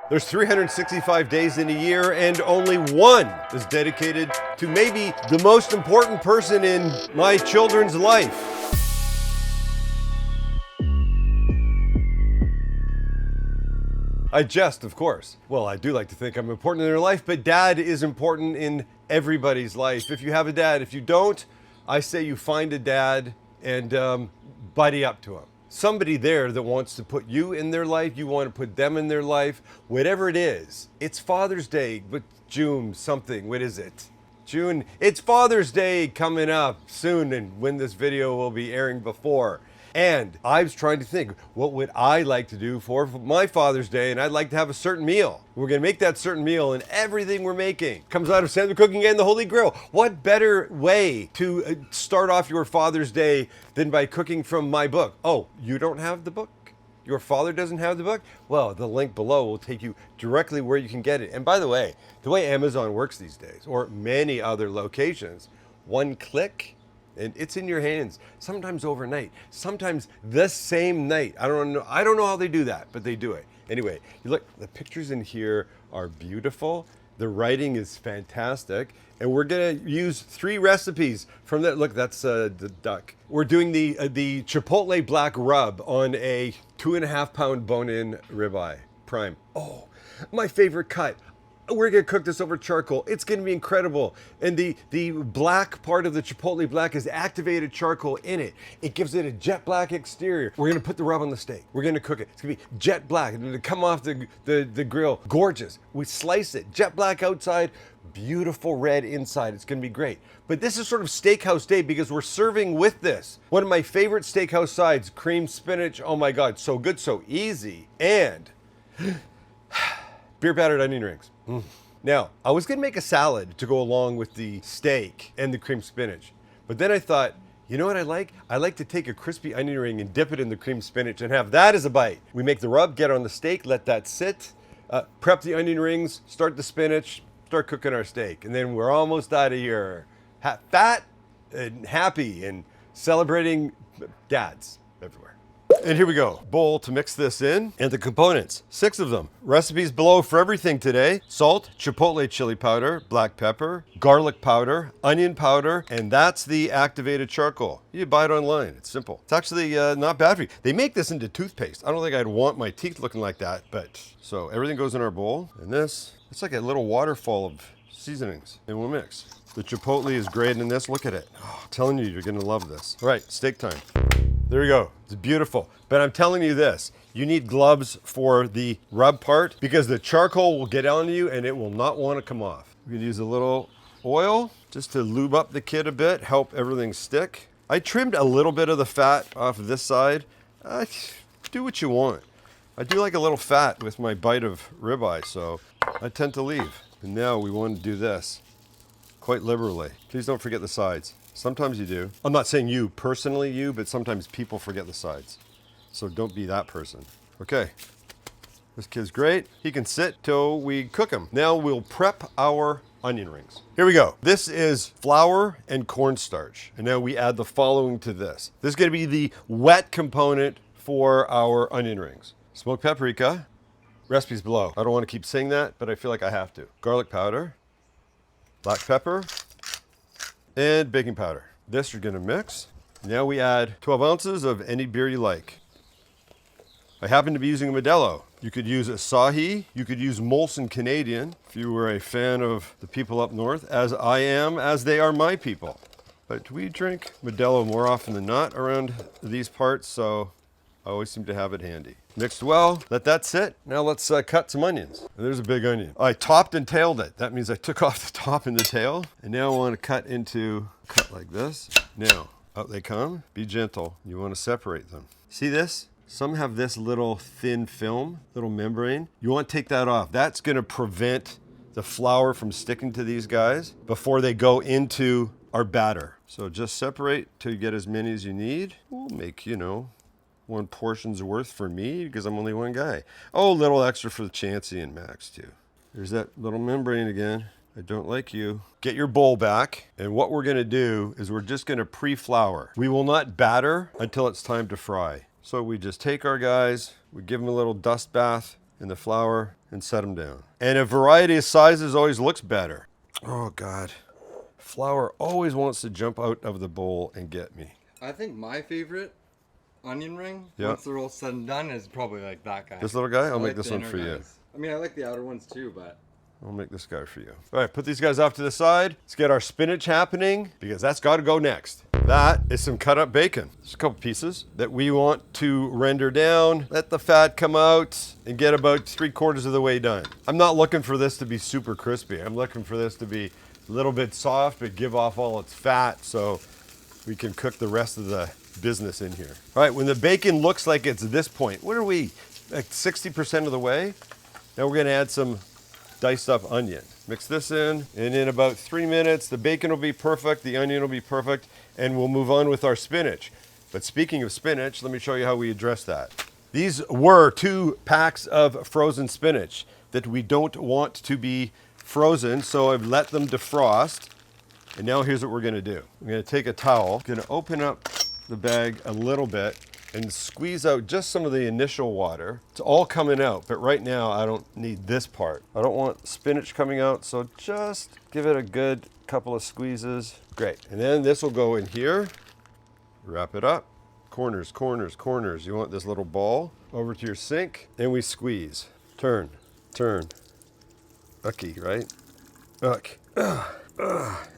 There's 365 days in a year, and only one is dedicated to maybe the most important person in my children's life. I jest, of course. Well, I do like to think I'm important in their life, but dad is important in everybody's life. If you have a dad, if you don't, I say you find a dad and buddy up to him. Somebody there that wants to put you in their life, you want to put them in their life, whatever it is. It's Father's Day, but June something, what is it? June, it's Father's Day coming up soon, and when this video will be airing before. And I was trying to think, what would I like to do for my Father's Day? And I'd like to have a certain meal. We're gonna make that certain meal, and everything we're making comes out of Sandra Cooking and the Holy Grail. What better way to start off your Father's Day than by cooking from my book? Oh, you don't have the book? Your father doesn't have the book? Well, the link below will take you directly where you can get it. And by the way Amazon works these days, or many other locations, one click, and it's in your hands, sometimes overnight, sometimes the same night. I don't know how they do that, but they do it. Anyway, you look, the pictures in here are beautiful. The writing is fantastic. And we're gonna use 3 recipes from that. Look, that's the duck. We're doing the Chipotle black rub on a 2.5 pound bone-in ribeye prime. Oh, my favorite cut. We're gonna cook this over charcoal. It's gonna be incredible. And the black part of the Chipotle black is activated charcoal in it. It gives it a jet black exterior. We're gonna put the rub on the steak. We're gonna cook it. It's gonna be jet black. It's gonna come off the grill. Gorgeous. We slice it. Jet black outside, beautiful red inside. It's gonna be great. But this is sort of steakhouse day because we're serving with this. One of my favorite steakhouse sides, cream spinach. Oh my God, so good, so easy. And beer battered onion rings. Now, I was gonna make a salad to go along with the steak and the cream spinach. But then I thought, you know what I like? I like to take a crispy onion ring and dip it in the cream spinach and have that as a bite. We make the rub, get on the steak, let that sit, prep the onion rings, start the spinach, start cooking our steak. And then we're almost out of here. Fat and happy and celebrating dads everywhere. And here we go. Bowl to mix this in. And the components, 6 of them. Recipes below for everything today. Salt, chipotle chili powder, black pepper, garlic powder, onion powder, and that's the activated charcoal. You buy it online. It's simple. It's actually not bad for you. They make this into toothpaste. I don't think I'd want my teeth looking like that, but so everything goes in our bowl. And this, it's like a little waterfall of seasonings. And we'll mix. The chipotle is great in this. Look at it. Oh, I'm telling you, you're gonna love this. All right, steak time. There we go. It's beautiful. But I'm telling you this, you need gloves for the rub part because the charcoal will get on you and it will not want to come off. We can use a little oil just to lube up the kid a bit, help everything stick. I trimmed a little bit of the fat off of this side. Do what you want. I do like a little fat with my bite of ribeye, so I tend to leave. And now we want to do this quite liberally. Please don't forget the sides. Sometimes you do. I'm not saying you personally, but sometimes people forget the sides. So don't be that person. Okay, this kid's great. He can sit till we cook him. Now we'll prep our onion rings. Here we go. This is flour and cornstarch. And now we add the following to this. This is gonna be the wet component for our onion rings. Smoked paprika, recipes below. I don't wanna keep saying that, but I feel like I have to. Garlic powder, black pepper, and baking powder. This you're gonna mix. Now we add 12 ounces of any beer you like. I happen to be using a Modelo. You could use Asahi, you could use Molson Canadian, if you were a fan of the people up north, as I am, as they are my people. But we drink Modelo more often than not around these parts, so I always seem to have it handy. Mixed well, let that sit. Now let's cut some onions. And there's a big onion. I topped and tailed it. That means I took off the top and the tail. And now I want to cut like this. Now, out they come. Be gentle. You want to separate them. See this? Some have this little thin film, little membrane. You want to take that off. That's going to prevent the flour from sticking to these guys before they go into our batter. So just separate till you get as many as you need. We'll make, 1 portion's worth for me because I'm only one guy. Oh, a little extra for the Chansey and Max too. There's that little membrane again. I don't like you. Get your bowl back. And what we're gonna do is we're just gonna pre-flour. We will not batter until it's time to fry. So we just take our guys, we give them a little dust bath, in the flour and set them down. And a variety of sizes always looks better. Oh God. Flour always wants to jump out of the bowl and get me. I think my favorite onion ring, Yep. once they're all said and done, is probably like that guy. This little guy? I'll I make like this the one inner for you. guys. I mean, I like the outer ones too, but... I'll make this guy for you. All right, put these guys off to the side. Let's get our spinach happening because that's got to go next. That is some cut up bacon. Just a couple pieces that we want to render down. Let the fat come out and get about 3/4 of the way done. I'm not looking for this to be super crispy. I'm looking for this to be a little bit soft, but give off all its fat so we can cook the rest of the business in here. All right, when the bacon looks like it's this point, what are we, like 60% of the way? Now we're gonna add some diced up onion. Mix this in, and in about 3 minutes, the bacon will be perfect, the onion will be perfect, and we'll move on with our spinach. But speaking of spinach, let me show you how we address that. These were 2 packs of frozen spinach that we don't want to be frozen, so I've let them defrost. And now here's what we're gonna do. I'm gonna take a towel, gonna open up the bag a little bit and squeeze out just some of the initial water. It's all coming out, but right now I don't need this part. I don't want spinach coming out, so just give it a good couple of squeezes. Great, and then this will go in here. Wrap it up. Corners, corners, corners. You want this little ball over to your sink, and we squeeze. Turn, turn. Ucky, right? Uck.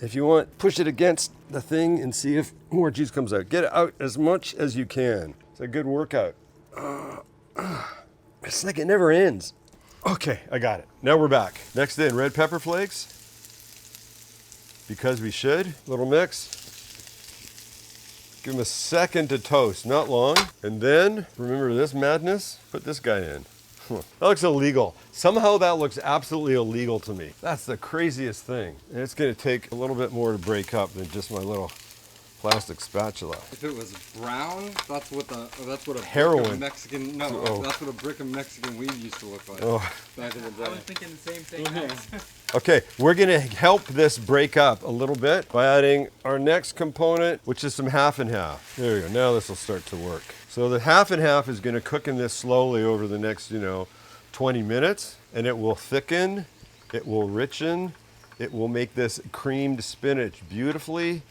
If you want, push it against the thing and see if more juice comes out. Get it out as much as you can. It's a good workout. It's like it never ends. Okay, I got it. Now we're back. Next in, red pepper flakes. Because we should. Little mix. Give them a second to toast, not long. And then, remember this madness? Put this guy in. That looks illegal. Somehow that looks absolutely illegal to me. That's the craziest thing. And it's gonna take a little bit more to break up than just my little plastic spatula. If it was brown, that's what a Heroin. brick of Mexican, no, Oh. that's what a brick of Mexican weed used to look like Oh. back in the day. I was thinking the same thing. Okay, we're gonna help this break up a little bit by adding our next component, which is some half and half. There we go, now this will start to work. So the half and half is gonna cook in this slowly over the next, 20 minutes, and it will thicken, it will richen, it will make this creamed spinach beautifully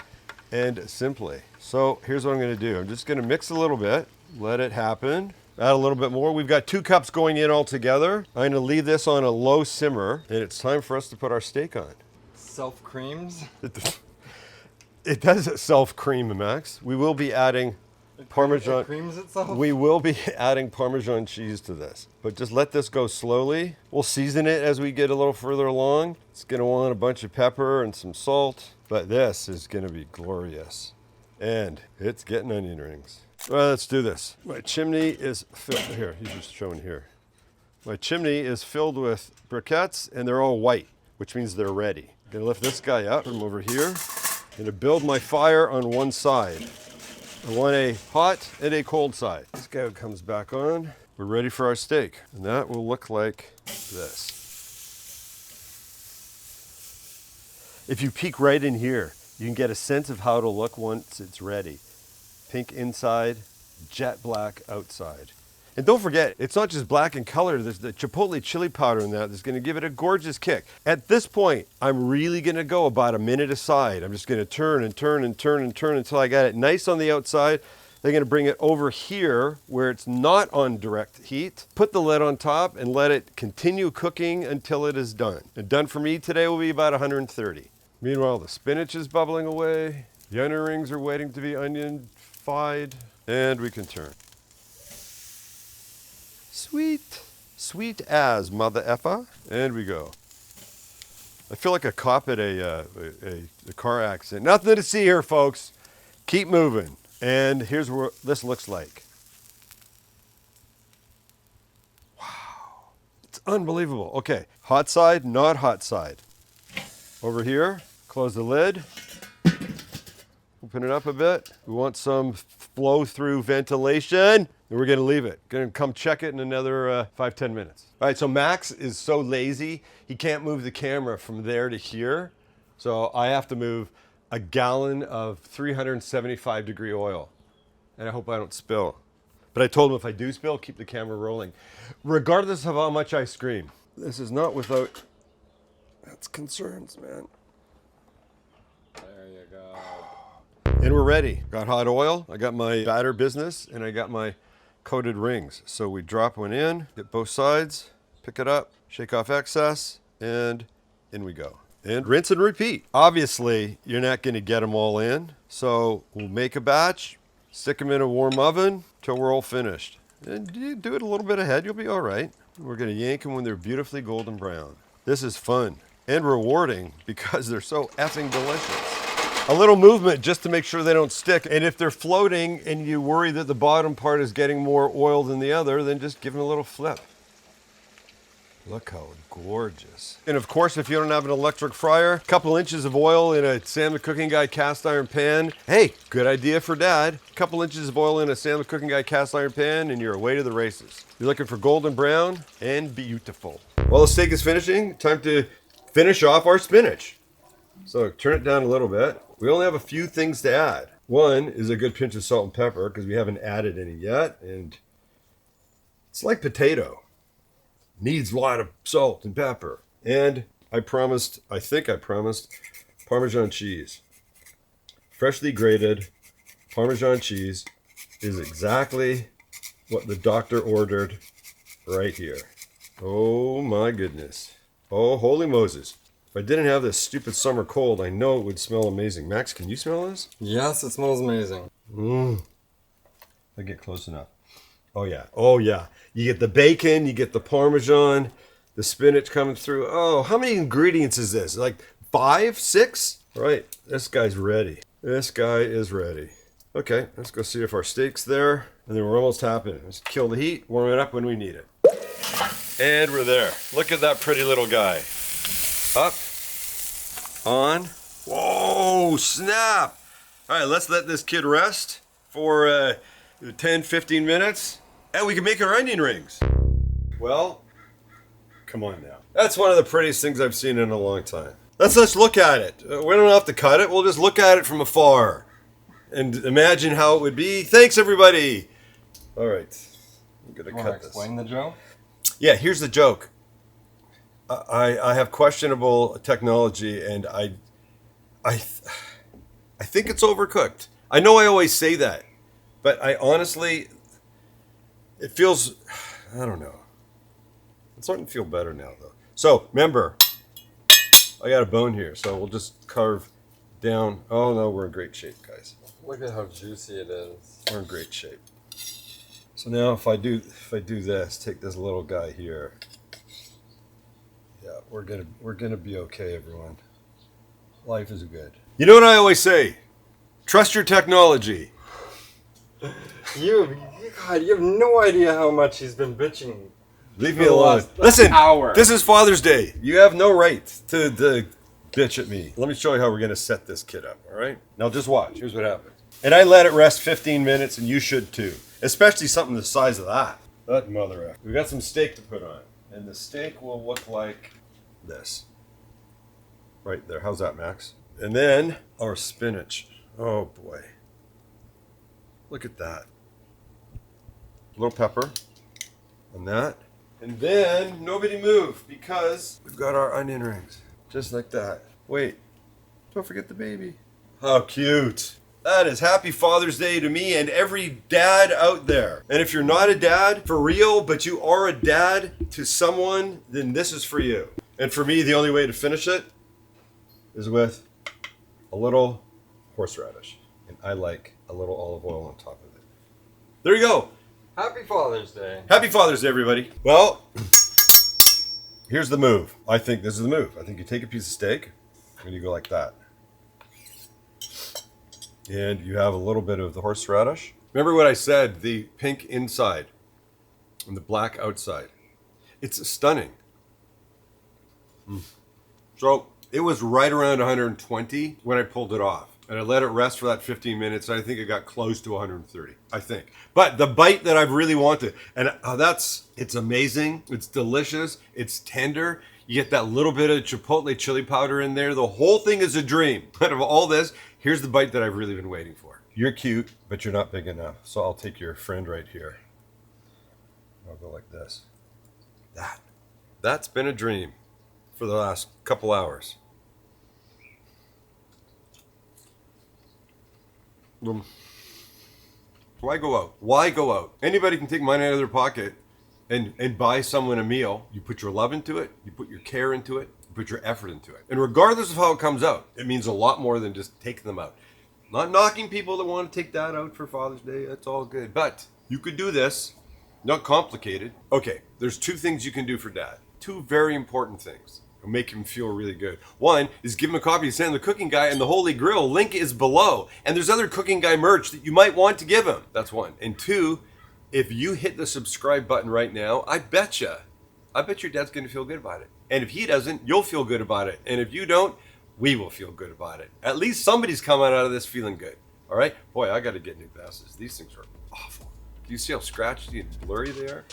and simply. So here's what I'm gonna do. I'm just gonna mix a little bit, let it happen. Add a little bit more. We've got 2 cups going in all together. I'm gonna leave this on a low simmer, and it's time for us to put our steak on. Self-creams. It does self-cream, Max. We will be adding Parmesan. It creams itself? We will be adding Parmesan cheese to this, but just let this go slowly. We'll season it as we get a little further along. It's gonna want a bunch of pepper and some salt, but this is gonna be glorious. And it's getting onion rings. Well, let's do this. My chimney is filled, here, he's just showing here. My chimney is filled with briquettes and they're all white, which means they're ready. I'm gonna lift this guy up from over here. I'm gonna build my fire on one side. I want a hot and a cold side. This guy comes back on. We're ready for our steak. And that will look like this. If you peek right in here, you can get a sense of how it'll look once it's ready. Pink inside, jet black outside. And don't forget, it's not just black in color. There's the chipotle chili powder in that that's gonna give it a gorgeous kick. At this point, I'm really gonna go about a minute aside. I'm just gonna turn and turn and turn and turn until I got it nice on the outside. Then I'm gonna bring it over here where it's not on direct heat. Put the lid on top and let it continue cooking until it is done. And done for me today will be about 130. Meanwhile, the spinach is bubbling away. The onion rings are waiting to be onion-fied. And we can turn. Sweet, sweet as mother effer. And we go. I feel like a cop at a car accident. Nothing to see here, folks. Keep moving. And here's what this looks like. Wow, it's unbelievable. Okay, hot side, not hot side. Over here, close the lid. Open it up a bit. We want some flow through ventilation. And we're gonna leave it. Gonna come check it in another 5-10 minutes. All right, so Max is so lazy, he can't move the camera from there to here. So I have to move a gallon of 375 degree oil. And I hope I don't spill. But I told him if I do spill, keep the camera rolling. Regardless of how much I scream. This is not without its concerns, man. There you go. And we're ready. Got hot oil, I got my batter business, and I got my coated rings. So we drop one in, hit both sides, pick it up, shake off excess, and in we go. And rinse and repeat. Obviously, you're not going to get them all in. So we'll make a batch, stick them in a warm oven till we're all finished. And you do it a little bit ahead, you'll be all right. We're going to yank them when they're beautifully golden brown. This is fun and rewarding because they're so effing delicious. A little movement just to make sure they don't stick. And if they're floating and you worry that the bottom part is getting more oil than the other, then just give them a little flip. Look how gorgeous. And of course, if you don't have an electric fryer, a couple inches of oil in a Sam the Cooking Guy cast iron pan. Hey, good idea for dad. A couple inches of oil in a Sam the Cooking Guy cast iron pan and you're away to the races. You're looking for golden brown and beautiful. While the steak is finishing, time to finish off our spinach. So turn it down a little bit. We only have a few things to add. One is a good pinch of salt and pepper because we haven't added any yet. And it's like potato. Needs a lot of salt and pepper. And I think I promised, Parmesan cheese. Freshly grated Parmesan cheese is exactly what the doctor ordered right here. Oh my goodness. Oh, holy Moses. If I didn't have this stupid summer cold, I know it would smell amazing. Max, can you smell this? Yes, it smells amazing. I get close enough. Oh yeah. Oh yeah. You get the bacon, you get the Parmesan, the spinach coming through. Oh, how many ingredients is this? Like 5, 6? Right. This guy's ready. This guy is ready. Okay, let's go see if our steak's there. And then we're almost happening. Let's kill the heat, warm it up when we need it. And we're there. Look at that pretty little guy. Up. On. Whoa, snap. All right, let's let this kid rest for 10, 15 minutes. And we can make our onion rings. Well, come on now. That's one of the prettiest things I've seen in a long time. Let's just look at it. We don't have to cut it. We'll just look at it from afar and imagine how it would be. Thanks, everybody. All right. I'm going to cut this. Explain the joke? Yeah, here's the joke. I have questionable technology, and I think it's overcooked. I know I always say that, but I honestly, it feels, I don't know. It's starting to feel better now, though. So, remember, I got a bone here, so we'll just carve down. Oh, no, we're in great shape, guys. Look at how juicy it is. We're in great shape. So now if I do this, take this little guy here. Yeah, we're gonna be okay, everyone. Life is good. You know what I always say? Trust your technology. God, you have no idea how much he's been bitching. Leave me alone. Listen, this is Father's Day. You have no right to bitch at me. Let me show you how we're gonna set this kid up, all right? Now just watch. Here's what happens. And I let it rest 15 minutes, and you should too. Especially something the size of that. That mother effer. We've got some steak to put on. And the steak will look like this. Right there. How's that, Max? And then our spinach. Oh boy. Look at that. A little pepper on that. And then nobody move because we've got our onion rings. Just like that. Wait. Don't forget the baby. How cute. That is happy Father's Day to me and every dad out there. And if you're not a dad for real, but you are a dad to someone, then this is for you. And for me, the only way to finish it is with a little horseradish. And I like a little olive oil on top of it. There you go. Happy Father's Day. Happy Father's Day, everybody. Well, here's the move. I think this is the move. I think you take a piece of steak and you go like that. And you have a little bit of the horseradish. Remember what I said, the pink inside and the black outside. It's stunning. So it was right around 120 when I pulled it off. And I let it rest for that 15 minutes. And I think it got close to 130, I think. But the bite that I've really wanted, and it's amazing. It's delicious. It's tender. You get that little bit of chipotle chili powder in there. The whole thing is a dream. Out of all this, here's the bite that I've really been waiting for. You're cute, but you're not big enough. So I'll take your friend right here. I'll go like this. That's been a dream for the last couple hours. Why go out? Why go out? Anybody can take money out of their pocket and buy someone a meal. You put your love into it, you put your care into it, you put your effort into it. And regardless of how it comes out, it means a lot more than just taking them out. Not knocking people that want to take that out for Father's Day, that's all good. But you could do this, not complicated. Okay, there's two things you can do for Dad. Two very important things. It'll make him feel really good. One is give him a copy of Sam the Cooking Guy and the Holy Grill. Link is below. And there's other Cooking Guy merch that you might want to give him. That's one. And two, if you hit the subscribe button right now, I bet your dad's going to feel good about it. And if he doesn't, you'll feel good about it. And if you don't, we will feel good about it. At least somebody's coming out of this feeling good. All right? Boy, I got to get new glasses. These things are awful. Do you see how scratchy and blurry they are?